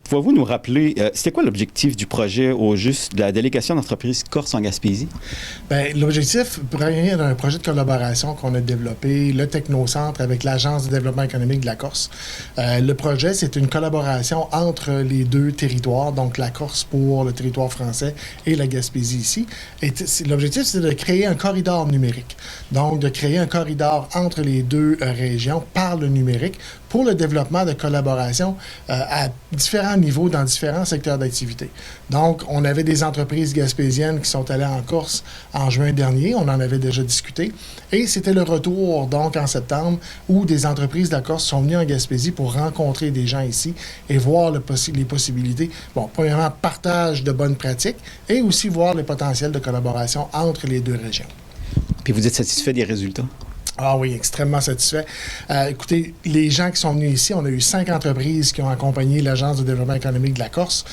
Pouvez-vous nous rappeler, c'était quoi l'objectif du projet au juste de la délégation d'entreprise Corse en Gaspésie? Bien, l'objectif provient d'un projet de collaboration qu'on a développé, le Technocentre, avec l'Agence de développement économique de la Corse. Le projet, c'est une collaboration entre les deux territoires, donc la Corse pour le territoire français et la Gaspésie ici. Et l'objectif, c'est de créer un corridor numérique. Donc, de créer un corridor entre les deux régions par le numérique pour le développement de collaboration à différents niveaux dans différents secteurs d'activité. Donc, on avait des entreprises gaspésiennes qui sont allées en Corse en juin dernier. On en avait déjà discuté. Et c'était le retour, donc, en septembre, où des entreprises de la Corse sont venues en Gaspésie pour rencontrer des gens ici et voir les possibilités. Bon, premièrement, partage de bonnes pratiques et aussi voir le potentiel de collaboration entre les deux régions. Puis vous êtes satisfait des résultats? Ah oui, extrêmement satisfait. Écoutez, les gens qui sont venus ici, on a eu 5 entreprises qui ont accompagné l'Agence de développement économique de la Corse.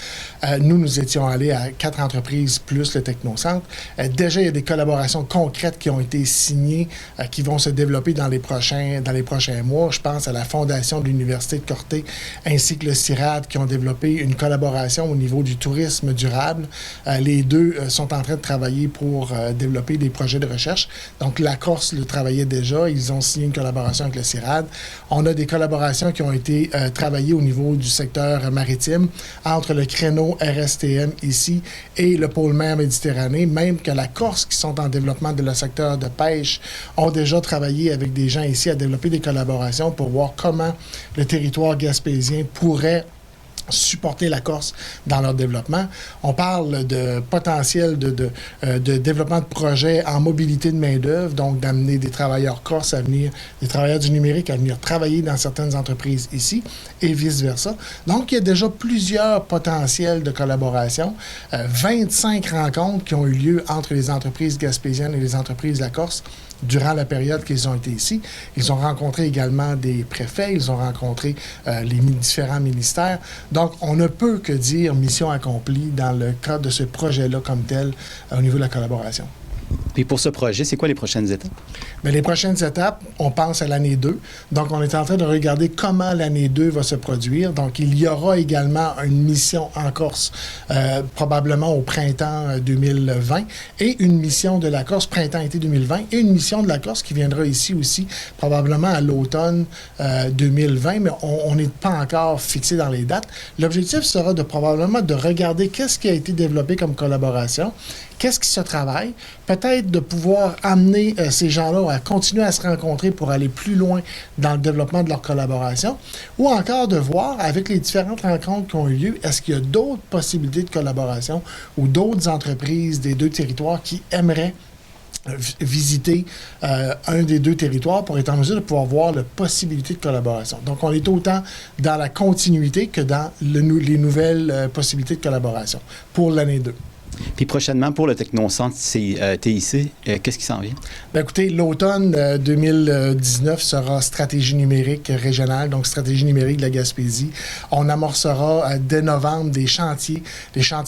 Nous étions allés à 4 entreprises plus le Technocentre. Déjà, il y a des collaborations concrètes qui ont été signées, qui vont se développer dans les prochains mois. Je pense à la Fondation de l'Université de Corté ainsi que le CIRAD qui ont développé une collaboration au niveau du tourisme durable. Les deux sont en train de travailler pour développer des projets de recherche. Donc, la Corse le travaillait déjà. Ils ont signé une collaboration avec le CIRAD. On a des collaborations qui ont été travaillées au niveau du secteur maritime entre le créneau RSTM ici et le pôle mer Méditerranée, même que la Corse, qui sont en développement de le secteur de pêche, ont déjà travaillé avec des gens ici à développer des collaborations pour voir comment le territoire gaspésien pourrait supporter la Corse dans leur développement. On parle de potentiel de développement de projets en mobilité de main-d'œuvre, donc d'amener des travailleurs corses à venir, des travailleurs du numérique à venir travailler dans certaines entreprises ici et vice-versa. Donc, il y a déjà plusieurs potentiels de collaboration. 25 rencontres qui ont eu lieu entre les entreprises gaspésiennes et les entreprises de la Corse durant la période qu'ils ont été ici. Ils ont rencontré également des préfets, ils ont rencontré les différents ministères. Donc, on ne peut que dire mission accomplie dans le cadre de ce projet-là comme tel au niveau de la collaboration. Puis pour ce projet, c'est quoi les prochaines étapes? Bien, les prochaines étapes, on pense à l'année 2. Donc, on est en train de regarder comment l'année 2 va se produire. Donc, il y aura également une mission en Corse, probablement au printemps 2020, et une mission de la Corse printemps-été 2020, et une mission de la Corse qui viendra ici aussi, probablement à l'automne 2020, mais on n'est pas encore fixé dans les dates. L'objectif sera probablement de regarder qu'est-ce qui a été développé comme collaboration, qu'est-ce qui se travaille, peut-être de pouvoir amener ces gens-là à continuer à se rencontrer pour aller plus loin dans le développement de leur collaboration, ou encore de voir, avec les différentes rencontres qui ont eu lieu, est-ce qu'il y a d'autres possibilités de collaboration ou d'autres entreprises des deux territoires qui aimeraient visiter un des deux territoires pour être en mesure de pouvoir voir la possibilité de collaboration. Donc, on est autant dans la continuité que dans les nouvelles possibilités de collaboration pour l'année 2. Puis prochainement, pour le Technocentre TIC, qu'est-ce qui s'en vient? Bien, écoutez, l'automne 2019 sera stratégie numérique régionale, donc stratégie numérique de la Gaspésie. On amorcera dès novembre des chantiers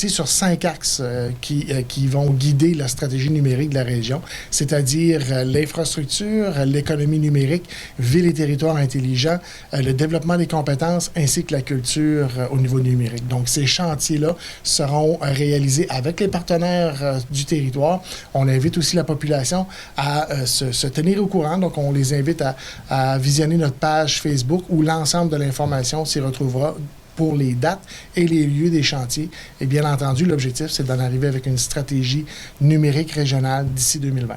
sur 5 axes qui vont guider la stratégie numérique de la région, c'est-à-dire l'infrastructure, l'économie numérique, villes et territoires intelligents, le développement des compétences ainsi que la culture au niveau numérique. Donc, ces chantiers-là seront réalisés avec les partenaires du territoire. On invite aussi la population à se tenir au courant. Donc, on les invite à visionner notre page Facebook où l'ensemble de l'information s'y retrouvera pour les dates et les lieux des chantiers. Et bien entendu, l'objectif, c'est d'en arriver avec une stratégie numérique régionale d'ici 2020.